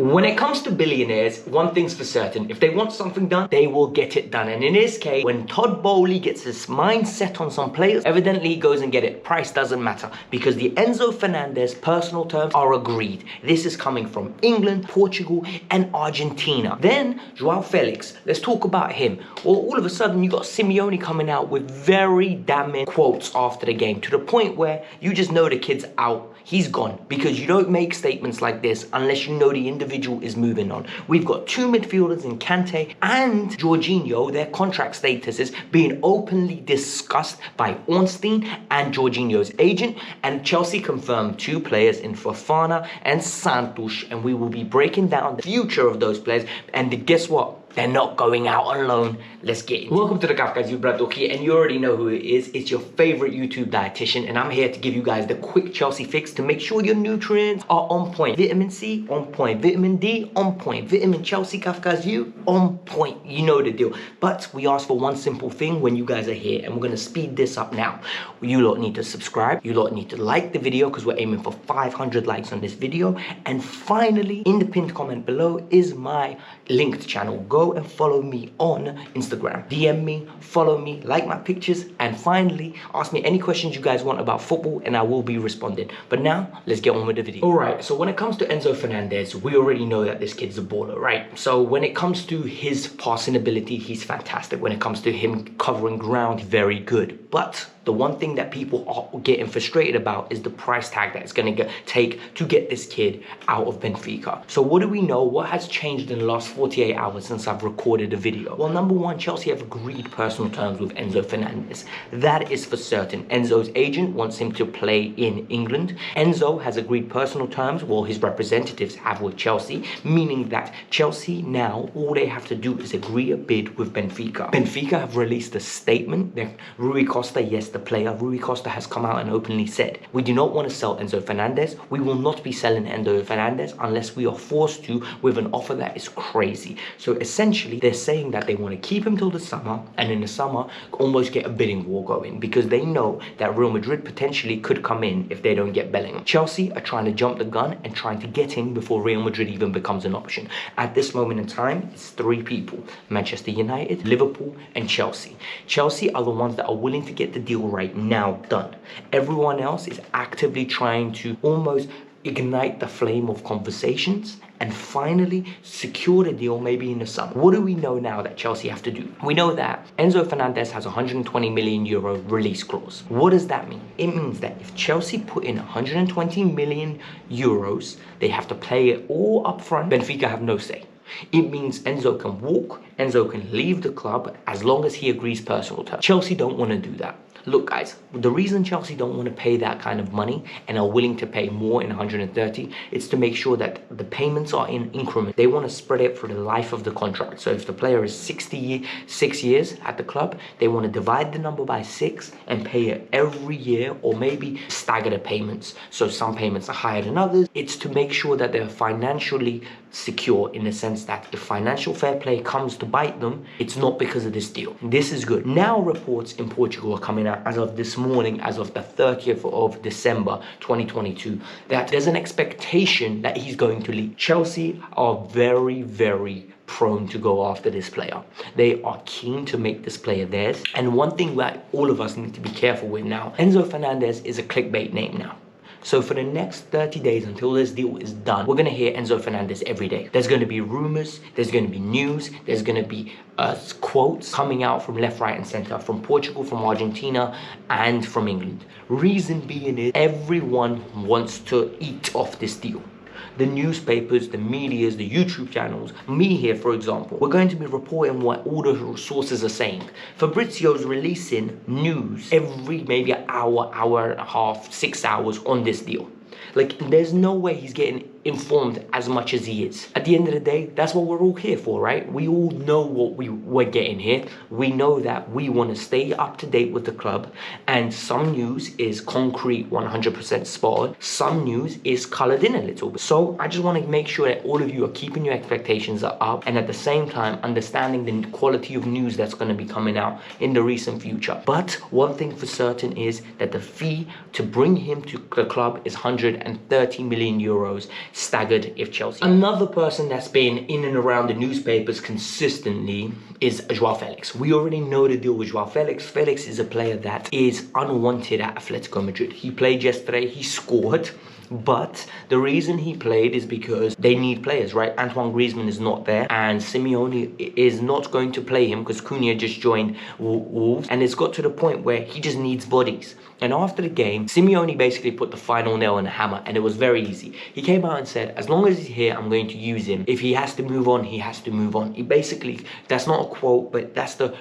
When it comes to billionaires, one thing's for certain. If they want something done, they will get it done. And in this case, when Todd Bowley gets his mind set on some players, evidently he goes and get it. Price doesn't matter because the Enzo Fernandez personal terms are agreed. This is coming from England, Portugal, and Argentina. Then Joao Felix, let's talk about him. Well, all of a sudden you got Simeone coming out with very damning quotes after the game to the point where you just know the kid's out. He's gone, because you don't make statements like this unless you know the individual is moving on. We've got two midfielders in Kante and Jorginho. Their contract status is being openly discussed by Ornstein and Jorginho's agent, and Chelsea confirmed two players in Fofana and Santos, and we will be breaking down the future of those players. And guess what? They're not going out on loan. Let's get it. Welcome to the Kavkas View, and you already know who it is. It's your favorite YouTube dietitian, and I'm here to give you guys the quick Chelsea fix to make sure your nutrients are on point. Vitamin C, on point. Vitamin D, on point. Vitamin Chelsea Kavkas View, on point. You know the deal. But we ask for one simple thing when you guys are here, and we're going to speed this up now. You lot need to subscribe. You lot need to like the video because we're aiming for 500 likes on this video. And finally, in the pinned comment below is my linked channel. Go and follow me on Instagram. DM me, follow me, like my pictures, and finally, ask me any questions you guys want about football and I will be responding. But now, let's get on with the video. Alright, so when it comes to Enzo Fernandez, we already know that this kid's a baller, right? So when it comes to his passing ability, he's fantastic. When it comes to him covering ground, very good. But the one thing that people are getting frustrated about is the price tag that it's going to take to get this kid out of Benfica. So what do we know? What has changed in the last 48 hours since I've recorded the video? Well, number one, Chelsea have agreed personal terms with Enzo Fernandez. That is for certain. Enzo's agent wants him to play in England. Enzo has agreed personal terms, well, his representatives have with Chelsea, meaning that Chelsea now, all they have to do is agree a bid with Benfica. Benfica have released a statement that Rui Costa, yes, the player, Rui Costa has come out and openly said, we do not want to sell Enzo Fernandez. We will not be selling Enzo Fernandez unless we are forced to with an offer that is crazy. So essentially, they're saying that they want to keep him till the summer, and in the summer, almost get a bidding war going because they know that Real Madrid potentially could come in if they don't get Bellingham. Chelsea are trying to jump the gun and trying to get in before Real Madrid even becomes an option. At this moment in time, it's three people: Manchester United, Liverpool, and Chelsea. Chelsea are the ones that are willing to get the deal right now done. Everyone else is actively trying to almost ignite the flame of conversations and finally secure the deal maybe in the summer. What do we know now that Chelsea have to do? We know that Enzo Fernandez has a 120 million euro release clause. What does that mean? It means that if Chelsea put in 120 million euros, they have to pay it all up front. Benfica have no say. It means Enzo can walk, Enzo can leave the club as long as he agrees personal terms. Chelsea don't want to do that. Look guys, the reason Chelsea don't want to pay that kind of money and are willing to pay more in 130, it's to make sure that the payments are in increments. They want to spread it for the life of the contract. So if the player is 6 years at the club, they want to divide the number by 6 and pay it every year, or maybe stagger the payments. So some payments are higher than others. It's to make sure that they're financially secure in the sense that if financial fair play comes to bite them, it's not because of this deal. This is good. Now reports in Portugal are coming out as of this morning, as of the 30th of December 2022, that there's an expectation that he's going to leave. Chelsea are very, very prone to go after this player. They are keen to make this player theirs. And one thing that all of us need to be careful with now, Enzo Fernandez is a clickbait name now. So for the next 30 days until this deal is done, we're going to hear Enzo Fernandez every day. There's going to be rumors, there's going to be news, there's going to be quotes coming out from left, right and center, from Portugal, from Argentina and from England. Reason being is everyone wants to eat off this deal. The newspapers, the medias, the YouTube channels, me here for example, we're going to be reporting what all the sources are saying. Fabrizio's releasing news every maybe an hour, hour and a half, 6 hours on this deal. Like, there's no way he's getting informed as much as he is. At the end of the day, that's what we're all here for, right? We all know what we're getting here. We know that we want to stay up to date with the club, and some news is concrete 100% spot on. Some news is colored in a little bit. So I just want to make sure that all of you are keeping your expectations up, and at the same time understanding the quality of news that's going to be coming out in the recent future. But one thing for certain is that the fee to bring him to the club is 130 million euros. staggered if Chelsea. Another person that's been in and around the newspapers consistently is Joao Felix. We already know the deal with Joao Felix. Felix is a player that is unwanted at Atletico Madrid. He played yesterday, he scored. But the reason he played is because they need players, right? Antoine Griezmann is not there, and Simeone is not going to play him because Cunha just joined Wolves, and it's got to the point where he just needs bodies. And after the game, Simeone basically put the final nail in the hammer, and it was very easy. He came out and said, as long as he's here, I'm going to use him. If he has to move on, he has to move on. He basically, that's not a quote, but that's the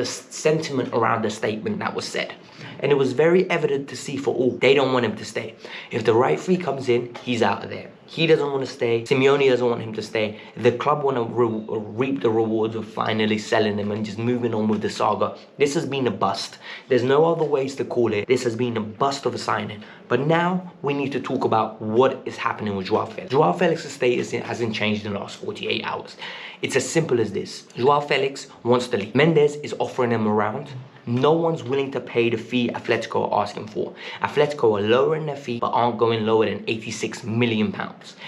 sentiment around the statement that was said. And it was very evident to see for all. They don't want him to stay. If the right fee comes in, he's out of there. He doesn't want to stay. Simeone doesn't want him to stay. The club want to reap the rewards of finally selling him and just moving on with the saga. This has been a bust. There's no other ways to call it. This has been a bust of a signing. But now we need to talk about what is happening with Joao Felix. Joao Felix's status hasn't changed in the last 48 hours. It's as simple as this. Joao Felix wants to leave. Mendes is offering him around. No one's willing to pay the fee Atletico are asking for. Atletico are lowering their fee but aren't going lower than £86 million.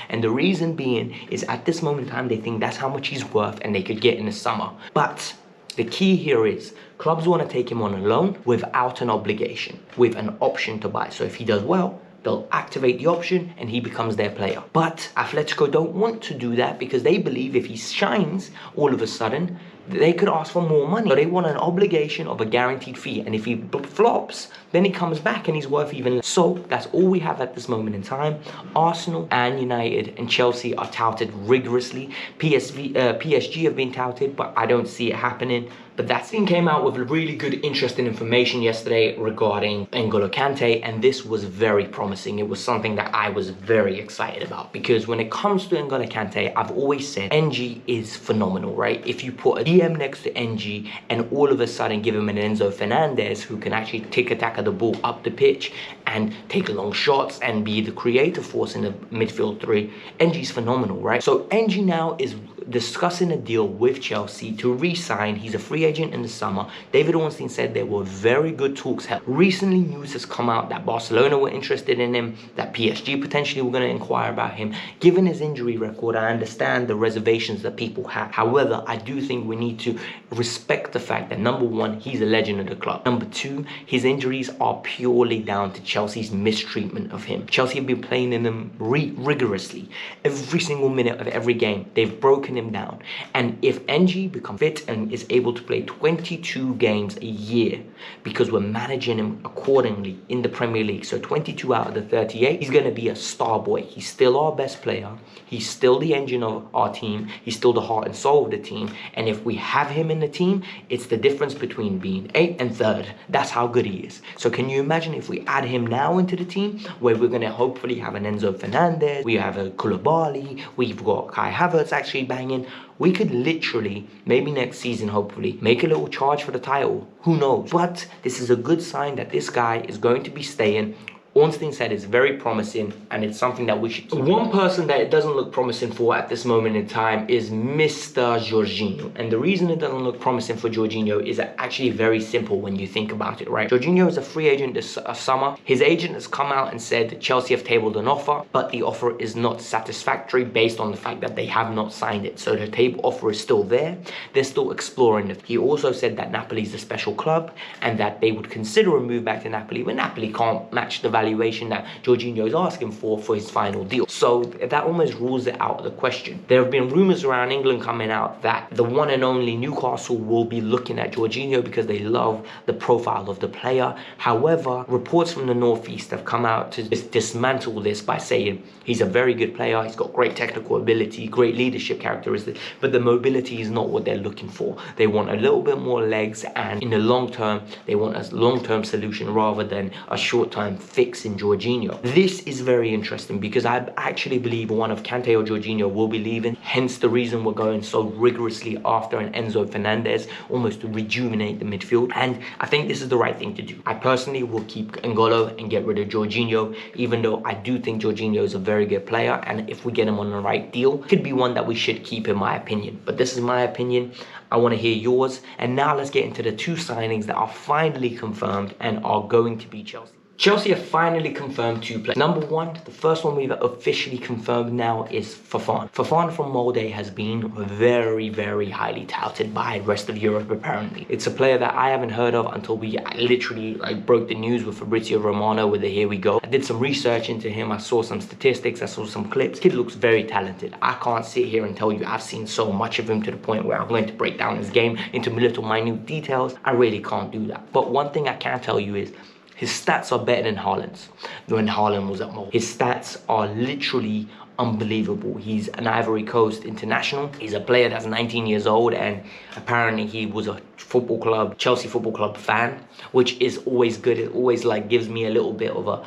And the reason being is at this moment in time they think that's how much he's worth and they could get in the summer. But the key here is clubs want to take him on a loan without an obligation, with an option to buy. So if he does well, they'll activate the option and he becomes their player. But Atletico don't want to do that because they believe if he shines all of a sudden, they could ask for more money. So they want an obligation of a guaranteed fee. And if he flops, then he comes back and he's worth even less. So that's all we have at this moment in time. Arsenal and United and Chelsea are touted rigorously. PSG have been touted, but I don't see it happening. But that thing came out with really good, interesting information yesterday regarding N'Golo Kante, and this was very promising. It was something that I was very excited about because when it comes to N'Golo Kante, I've always said NG is phenomenal, right? If you put a DM next to NG and all of a sudden give him an Enzo Fernandez who can actually take attack of the ball up the pitch and take long shots and be the creative force in the midfield three, NG's phenomenal, right? So NG now is discussing a deal with Chelsea to re-sign. He's a free agent in the summer. David Ornstein said there were very good talks held. Recently, news has come out that Barcelona were interested in him, that PSG potentially were going to inquire about him. Given his injury record, I understand the reservations that people have. However, I do think we need to respect the fact that number one, he's a legend of the club. Number two, his injuries are purely down to Chelsea's mistreatment of him. Chelsea have been playing in them rigorously. Every single minute of every game, they've broken him down. And if NG becomes fit and is able to play 22 games a year, because we're managing him accordingly in the Premier League, so 22 out of the 38, he's going to be a star boy. He's still our best player. He's still the engine of our team. He's still the heart and soul of the team. And if we have him in the team, it's the difference between being 8th and 3rd. That's how good he is. So can you imagine if we add him now into the team, where we're going to hopefully have an Enzo Fernandez, we have a Koulibaly, we've got Kai Havertz actually banging. We could literally, maybe next season, hopefully, make a little charge for the title. Who knows? But this is a good sign that this guy is going to be staying. Ornstein said it's very promising and it's something that we should keep. One person that it doesn't look promising for at this moment in time is Mr. Jorginho. And the reason it doesn't look promising for Jorginho is actually very simple when you think about it, right? Jorginho is a free agent this summer. His agent has come out and said Chelsea have tabled an offer, but the offer is not satisfactory based on the fact that they have not signed it. So the table offer is still there. They're still exploring it. He also said that Napoli is a special club and that they would consider a move back to Napoli when Napoli can't match the valuation that Jorginho is asking for his final deal. So that almost rules it out of the question. There have been rumours around England coming out that the one and only Newcastle will be looking at Jorginho because they love the profile of the player. However, reports from the Northeast have come out to dismantle this by saying he's a very good player, he's got great technical ability, great leadership characteristics, but the mobility is not what they're looking for. They want a little bit more legs, and in the long term, they want a long-term solution rather than a short-term fix in Jorginho. This is very interesting because I actually believe one of Kante or Jorginho will be leaving, hence the reason we're going so rigorously after an Enzo Fernandez, almost to rejuvenate the midfield. And I think this is the right thing to do. I personally will keep N'Golo and get rid of Jorginho, even though I do think Jorginho is a very good player, and if we get him on the right deal, could be one that we should keep, in my opinion. But this is my opinion. I want to hear yours. And now let's get into the two signings that are finally confirmed and are going to be Chelsea. Chelsea have finally confirmed 2 players. Number one, the first one we've officially confirmed now is Fofana. Fofana from Molde has been very, very highly touted by the rest of Europe apparently. It's a player that I haven't heard of until we literally broke the news with Fabrizio Romano with the Here We Go. I did some research into him, I saw some statistics, I saw some clips. Kid looks very talented. I can't sit here and tell you I've seen so much of him to the point where I'm going to break down his game into little minute details. I really can't do that. But one thing I can tell you is his stats are better than Haaland's when Haaland was at Molde. His stats are literally unbelievable. He's an Ivory Coast international. He's a player that's 19 years old, and apparently he was a football club, Chelsea Football Club fan, which is always good. It always gives me a little bit of a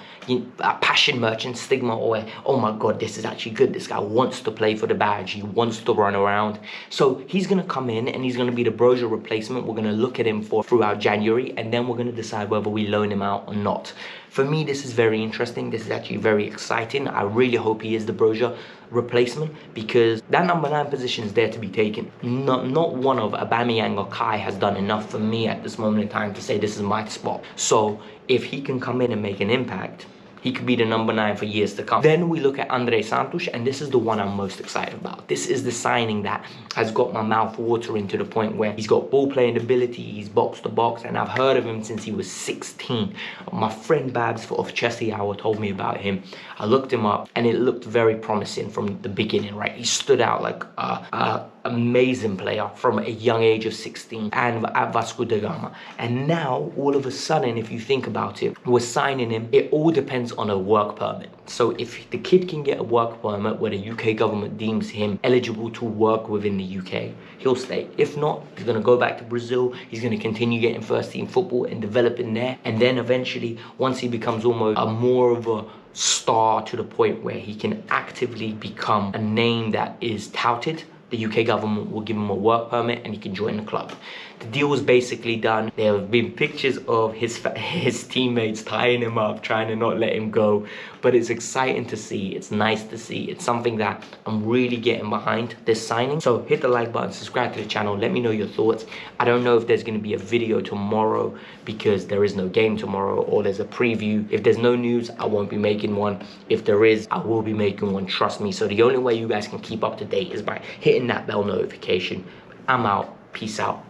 passion merchant stigma, or oh my god, this is actually good. This guy wants to play for the badge. He wants to run around. So he's gonna come in and he's gonna be the Broja replacement. We're gonna look at him throughout January, and then we're gonna decide whether we loan him out or not. For me, this is very interesting. This is actually very exciting. I really hope he is the Broja replacement, because that number 9 position is there to be taken. Not one of Aubameyang or Kai has done enough for me at this moment in time to say this is my spot. So if he can come in and make an impact, he could be the number 9 for years to come. Then we look at Andrey Santos, and this is the one I'm most excited about. This is the signing that has got my mouth watering to the point where he's got ball playing ability, he's box to box, and I've heard of him since he was 16. My friend Babs of Chelsea Hour told me about him. I looked him up, and it looked very promising from the beginning, right? He stood out like amazing player from a young age of 16 and at Vasco da Gama. And now, all of a sudden, if you think about it, we're signing him. It all depends on a work permit. So if the kid can get a work permit where the UK government deems him eligible to work within the UK, he'll stay. If not, he's going to go back to Brazil. He's going to continue getting first team football and developing there. And then eventually, once he becomes almost more of a star to the point where he can actively become a name that is touted, the UK government will give him a work permit and he can join the club. The deal was basically done. There have been pictures of his teammates tying him up, trying to not let him go. But it's exciting to see. It's nice to see. It's something that I'm really getting behind, this signing. So hit the like button, subscribe to the channel. Let me know your thoughts. I don't know if there's going to be a video tomorrow because there is no game tomorrow, or there's a preview. If there's no news, I won't be making one. If there is, I will be making one, trust me. So the only way you guys can keep up to date is by hitting that bell notification. I'm out. Peace out.